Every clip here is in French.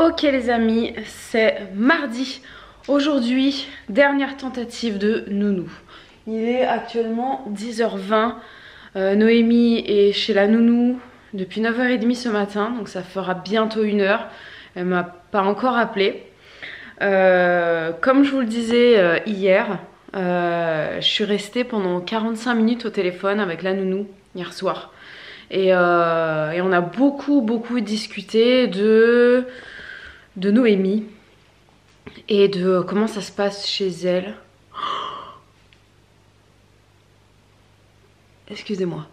Ok les amis, c'est mardi. Aujourd'hui, dernière tentative de nounou. Il est actuellement 10h20. Noémie est chez la nounou depuis 9h30 ce matin, donc ça fera bientôt 1h. Elle m'a pas encore appelé. Comme je vous le disais hier, je suis restée pendant 45 minutes au téléphone avec la nounou hier soir. Et on a beaucoup discuté de Noémie et de comment ça se passe chez elle. Excusez-moi,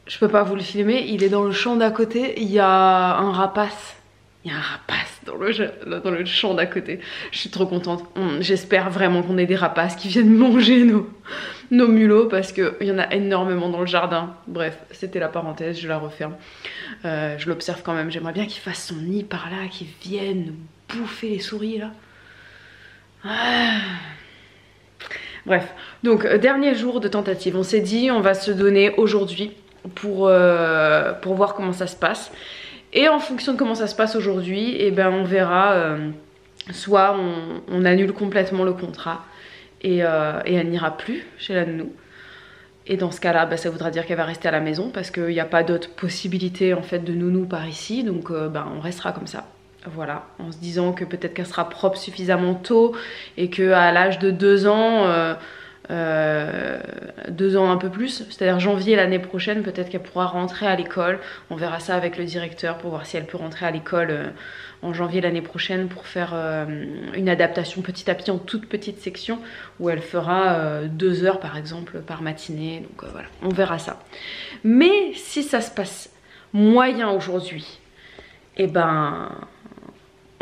je peux pas vous le filmer, il est dans le champ d'à côté, il y a un rapace. Il y a un rapace dans le champ d'à côté. Je suis trop contente. J'espère vraiment qu'on ait des rapaces qui viennent manger nos mulots parce qu'il y en a énormément dans le jardin. Bref, c'était la parenthèse, je la referme. Je l'observe quand même. J'aimerais bien qu'il fasse son nid par là, qu'il vienne bouffer les souris là. Bref, donc dernier jour de tentative. On s'est dit on va se donner aujourd'hui pour voir comment ça se passe. Et en fonction de comment ça se passe aujourd'hui, eh ben on verra, soit on annule complètement le contrat et elle n'ira plus chez la nounou. Et dans ce cas-là, bah, ça voudra dire qu'elle va rester à la maison parce qu'il n'y a pas d'autre possibilité en fait de nounou par ici. Donc bah, on restera comme ça. Voilà, en se disant que peut-être qu'elle sera propre suffisamment tôt et qu'à l'âge de 2 ans... 2 ans un peu plus, c'est-à-dire janvier l'année prochaine, peut-être qu'elle pourra rentrer à l'école. On verra ça avec le directeur pour voir si elle peut rentrer à l'école en janvier l'année prochaine pour faire une adaptation petit à petit en toute petite section où elle fera 2 heures par exemple par matinée. Donc voilà, on verra ça. Mais si ça se passe moyen aujourd'hui, et ben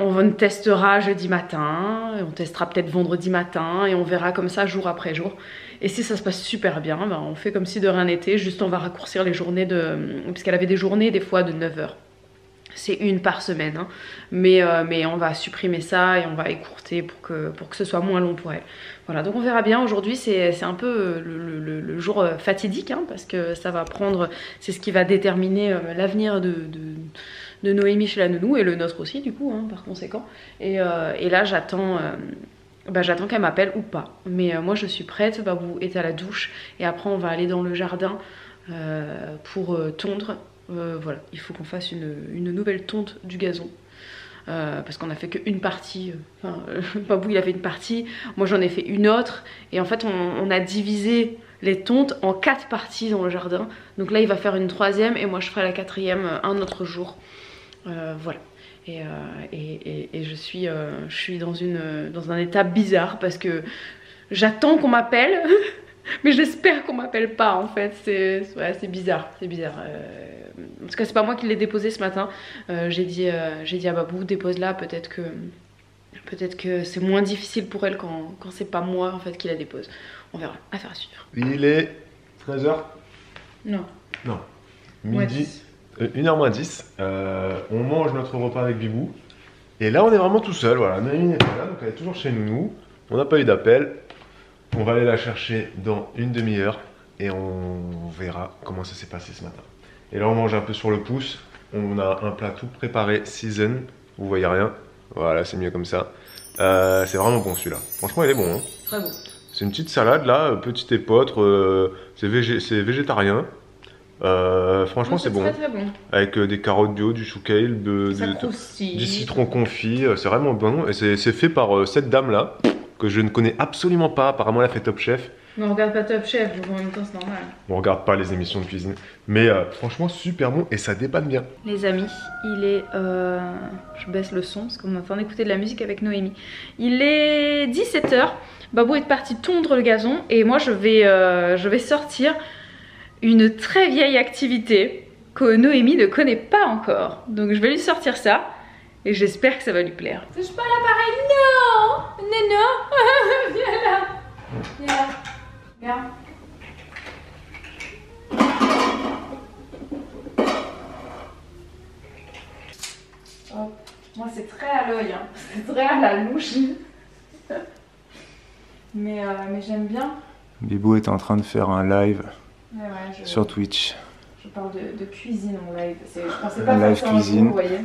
on testera jeudi matin, on testera peut-être vendredi matin et on verra comme ça jour après jour. Et si ça se passe super bien, ben on fait comme si de rien n'était, juste on va raccourcir les journées puisqu'elle avait des journées des fois de 9 heures. C'est une par semaine, hein. mais on va supprimer ça et on va écourter pour que ce soit moins long pour elle. Voilà, donc on verra bien. Aujourd'hui c'est un peu le jour fatidique, hein, parce que ça va prendre, c'est ce qui va déterminer l'avenir de Noémie chez la nounou et le nôtre aussi du coup, hein, par conséquent. Et là j'attends qu'elle m'appelle ou pas. Mais moi je suis prête, Babou est à la douche et après on va aller dans le jardin pour tondre. Voilà, il faut qu'on fasse une nouvelle tonte du gazon. Parce qu'on a fait qu'une partie, Babou il a fait une partie, moi j'en ai fait une autre. Et en fait on a divisé les tontes en 4 parties dans le jardin. Donc là il va faire une 3e et moi je ferai la 4e un autre jour. Voilà. Et je suis dans un état bizarre parce que j'attends qu'on m'appelle mais j'espère qu'on m'appelle pas en fait. C'est bizarre, c'est bizarre. En tout cas c'est pas moi qui l'ai déposé ce matin. J'ai dit à Babou dépose-la, peut-être que c'est moins difficile pour elle quand c'est pas moi en fait qui la dépose. On verra, affaire à suivre. Il est 13h. Non, Midi. 1h moins 10, on mange notre repas avec Bibou. Et là on est vraiment tout seul, voilà. Noémie n'est pas là, donc elle est toujours chez nous. On n'a pas eu d'appel. On va aller la chercher dans une demi-heure et on verra comment ça s'est passé ce matin. Et là on mange un peu sur le pouce. On a un plat tout préparé, season. Vous voyez rien. Voilà, c'est mieux comme ça. C'est vraiment bon celui-là. Franchement il est bon, hein. très bon. C'est une petite salade là, petite épeautre. C'est végétarien. Franchement c'est bon. Très bon. Avec des carottes bio, du chou kale, du citron confit, c'est vraiment bon. Et c'est fait par cette dame là, que je ne connais absolument pas. Apparemment elle a fait Top Chef. Mais on regarde pas Top Chef, donc en même temps c'est normal. On regarde pas les émissions de cuisine. Mais franchement super bon et ça dépanne bien. Les amis, il est... je baisse le son parce qu'on est en train d'écouter de la musique avec Noémie. Il est 17h, Babou est parti tondre le gazon et moi je vais sortir une très vieille activité que Noémie ne connaît pas encore. Donc je vais lui sortir ça et j'espère que ça va lui plaire. Touche pas l'appareil, non. Viens là. Viens là. Viens. Oh. Moi c'est très à l'œil, hein. C'est très à la louche. mais j'aime bien. Bibou est en train de faire un live sur Twitch. Je parle de cuisine en live. Je pensais pas live faire ça cuisine. vous voyez.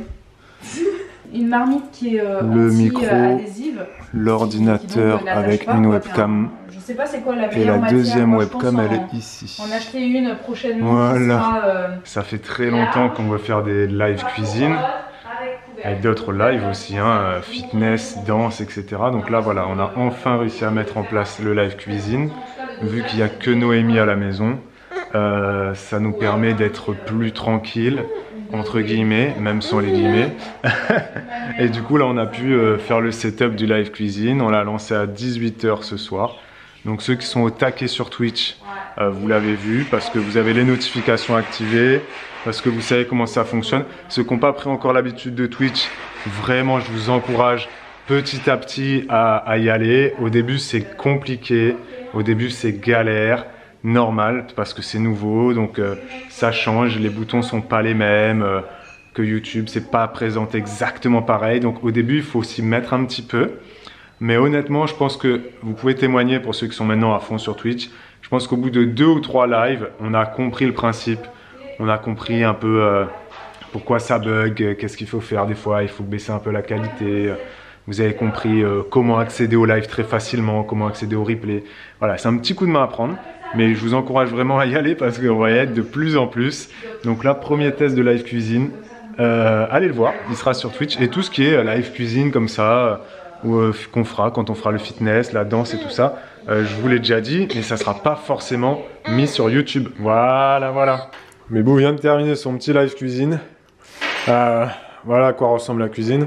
une marmite qui est le micro, adhésive, l'ordinateur avec une webcam. Je sais pas c'est quoi la et la deuxième webcam, elle est ici. En acheter une prochainement. Voilà. Ça fait très longtemps qu'on veut faire des live cuisine. Avec d'autres lives aussi, hein, fitness, danse, etc. Donc là, voilà, on a enfin réussi à mettre en place le live cuisine. Vu qu'il n'y a que Noémie à la maison, ça nous permet d'être plus tranquille, entre guillemets, même sans les guillemets. Et du coup, là, on a pu faire le setup du live cuisine. On l'a lancé à 18 h ce soir. Donc ceux qui sont au taquet sur Twitch, vous l'avez vu, parce que vous avez les notifications activées, parce que vous savez comment ça fonctionne. Ceux qui n'ont pas pris encore l'habitude de Twitch, vraiment, je vous encourage petit à petit à y aller. Au début, c'est compliqué. Au début, c'est galère, normal, parce que c'est nouveau. Donc, ça change. Les boutons ne sont pas les mêmes que YouTube. C'est pas présenté exactement pareil. Donc, au début, il faut s'y mettre un petit peu. Mais honnêtement, je pense que vous pouvez témoigner pour ceux qui sont maintenant à fond sur Twitch. Je pense qu'au bout de 2 ou 3 lives, on a compris le principe. On a compris un peu pourquoi ça bug, qu'est-ce qu'il faut faire des fois, il faut baisser un peu la qualité. Vous avez compris comment accéder au live très facilement, comment accéder au replay. Voilà, c'est un petit coup de main à prendre, mais je vous encourage vraiment à y aller parce qu'on va y être de plus en plus. Donc là, premier test de live cuisine, allez le voir, il sera sur Twitch. Et tout ce qui est live cuisine comme ça, qu'on fera quand on fera le fitness, la danse et tout ça, je vous l'ai déjà dit, mais ça ne sera pas forcément mis sur YouTube. Voilà, voilà. Mais bon, vient de terminer son petit live cuisine. Voilà à quoi ressemble la cuisine.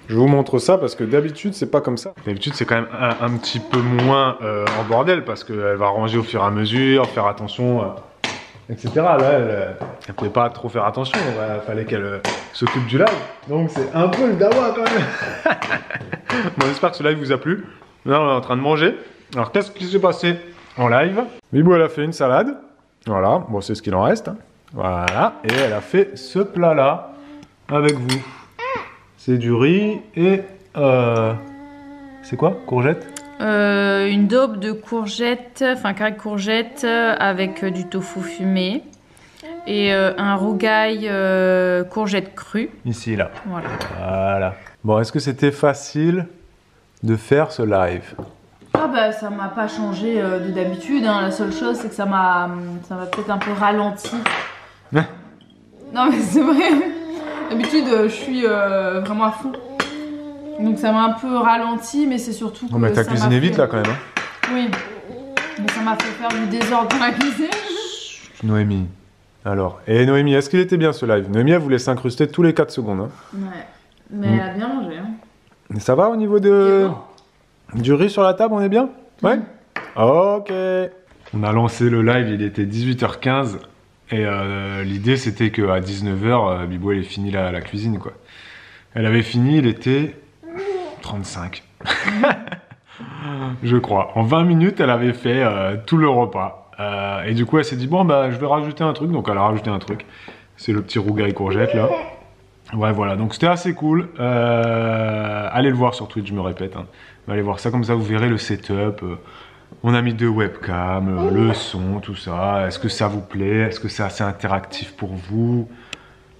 Je vous montre ça parce que d'habitude, c'est pas comme ça. D'habitude, c'est quand même un petit peu moins en bordel parce qu'elle va ranger au fur et à mesure, faire attention, etc. Là, elle pouvait pas trop faire attention. Il fallait qu'elle s'occupe du live. Donc, c'est un peu le dawa quand même. Bon, j'espère que ce live vous a plu. Là, on est en train de manger. Alors, qu'est-ce qui s'est passé en live? Bibou, elle a fait une salade. Voilà, bon, c'est ce qu'il en reste. Hein. Voilà, et elle a fait ce plat-là avec vous. C'est du riz et... c'est quoi? Courgette? Une daube de courgettes, enfin carré de courgettes avec du tofu fumé. Et un rougail courgette crue. Ici, là. Voilà. Voilà. Bon, est-ce que c'était facile de faire ce live? Ah bah ça m'a pas changé de d'habitude, hein. La seule chose c'est que ça m'a peut-être un peu ralenti. Hein? Non mais c'est vrai. D'habitude je suis vraiment à fond. Donc ça m'a un peu ralenti, mais c'est surtout que... Non mais t'as cuisiné vite là quand même. Hein? Oui. Mais ça m'a fait faire du désordre dans la cuisine. Noémie. Alors, et Noémie, est-ce qu'il était bien ce live? Noémie, elle voulait s'incruster tous les 4 secondes. Hein. Ouais. Mais elle a bien mangé. Hein. Ça va au niveau de... Du riz sur la table, on est bien? Ouais. Ok. On a lancé le live, il était 18 h 15. Et l'idée c'était qu'à 19 h, Bibou elle est fini la cuisine quoi. Elle avait fini, il était 35. Je crois. En 20 minutes, elle avait fait tout le repas. Et du coup, elle s'est dit, bon, bah, je vais rajouter un truc. Donc, elle a rajouté un truc. C'est le petit rougail courgette, là. Ouais, voilà. Donc, c'était assez cool. Allez le voir sur Twitch, je me répète. Hein. Allez voir ça, comme ça, vous verrez le setup. On a mis 2 webcams, le son, tout ça. Est-ce que ça vous plaît? Est-ce que c'est assez interactif pour vous?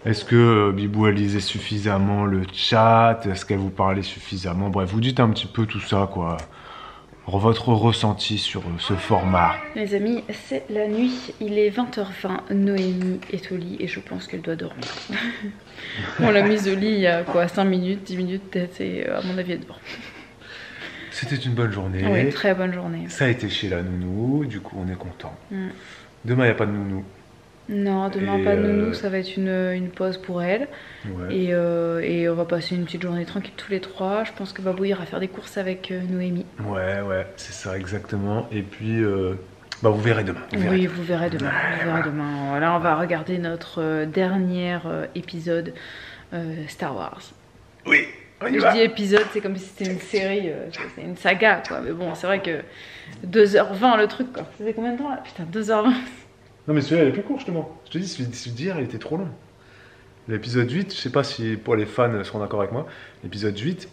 Est-ce que Bibou elle lisait suffisamment le chat? Est-ce qu'elle vous parlait suffisamment? Bref, vous dites un petit peu tout ça, quoi. Votre ressenti sur ce format. Les amis, c'est la nuit, il est 20 h 20, Noémie est au lit et je pense qu'elle doit dormir. On l'a mise au lit il y a quoi, 5 minutes, 10 minutes peut-être, et à mon avis elle dort. C'était une bonne journée. Oui, très bonne journée. Ça a été chez la nounou, du coup on est content. Demain il n'y a pas de nounou. Non, demain pas de nounou, ça va être une pause pour elle. Ouais. Et on va passer une petite journée tranquille tous les 3. Je pense que Babou ira faire des courses avec Noémie. Ouais, c'est ça exactement. Et puis, bah, vous verrez demain. Vous verrez demain. Voilà, on va regarder notre dernier épisode Star Wars. Oui, on y va. Je dis épisode, c'est comme si c'était une série, c'est une saga quoi. Mais bon, c'est vrai que 2 h 20 le truc quoi. Ça fait combien de temps là? Putain, 2 h 20. Non mais celui-là il est plus court justement. Je te dis, celui d'hier il était trop long. L'épisode 8, je sais pas si pour les fans seront d'accord avec moi, l'épisode 8,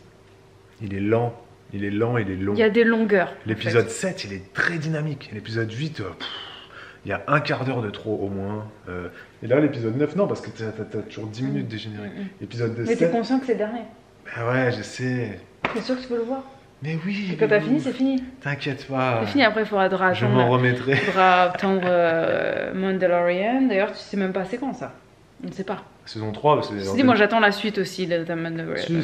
il est lent. Il est long. Il y a des longueurs. L'épisode 7, il est très dynamique. L'épisode 8, il y a un quart d'heure de trop au moins. Et là l'épisode 9, non, parce que t'as toujours 10 minutes des génériques. L'épisode 7... Mais t'es conscient que c'est le dernier? Bah ouais, je sais. T'es sûr que tu peux le voir? Mais oui. Et quand t'as fini, c'est fini. T'inquiète pas. C'est fini, après il faudra attendre. Je m'en remettrai. Il faudra attendre Mandalorian. D'ailleurs, tu sais même pas c'est quand ça. On ne sait pas. Saison 3, parce que... Je dis, moi j'attends la suite aussi de Mandalorian.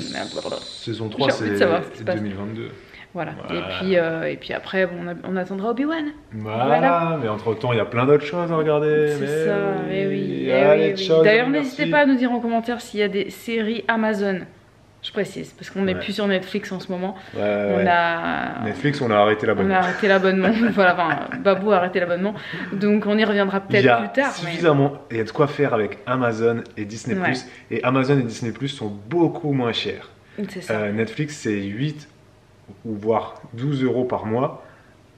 Saison 3, c'est 2022. Voilà. Et puis après, bon, on attendra Obi-Wan. Voilà, mais entre-temps, il y a plein d'autres choses à regarder. C'est ça, mais oui. Allez, ciao, d'ailleurs, n'hésitez pas à nous dire en commentaire s'il y a des séries Amazon. Je précise, parce qu'on n'est plus sur Netflix en ce moment. Netflix, on a arrêté l'abonnement. On a arrêté l'abonnement. Voilà, enfin, Babou a arrêté l'abonnement. Donc on y reviendra peut-être plus tard. Suffisamment, il y a de quoi faire avec Amazon et Disney+. Et Amazon et Disney+, sont beaucoup moins chers. C'est ça. Netflix, c'est 8 ou voire 12 euros par mois.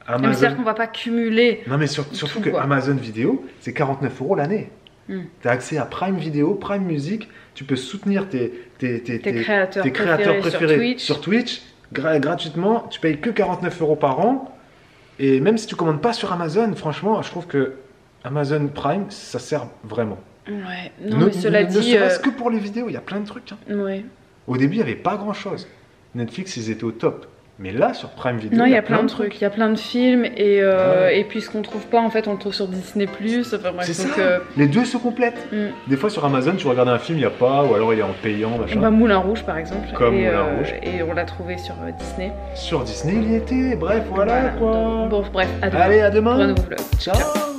Amazon... C'est-à-dire qu'on ne va pas cumuler. Non, mais surtout que Amazon Vidéo, c'est 49 euros l'année. Tu as accès à Prime Vidéo, Prime Music, tu peux soutenir tes créateurs préférés sur Twitch gratuitement, tu payes que 49 euros par an. Et même si tu commandes pas sur Amazon, franchement, je trouve que Amazon Prime, ça sert vraiment. Ouais, non, mais cela dit. Ne serait-ce que pour les vidéos, il y a plein de trucs. Hein. Ouais. Au début, il n'y avait pas grand-chose. Netflix, ils étaient au top. Mais là, sur Prime Video, non, il y a plein de trucs. Il y a plein de films et puis ce qu'on trouve pas, en fait, on le trouve sur Disney+. Enfin, bref, c'est ça. Les deux se complètent. Des fois, sur Amazon, tu regardes un film, il n'y a pas, ou alors il est en payant, machin. Bah, Moulin Rouge, par exemple. Comme Moulin Rouge. Et on l'a trouvé sur Disney. Sur Disney, il y était. Bref, voilà quoi. Bon, bref, à demain. Allez, à demain. Pour un nouveau vlog. Ciao.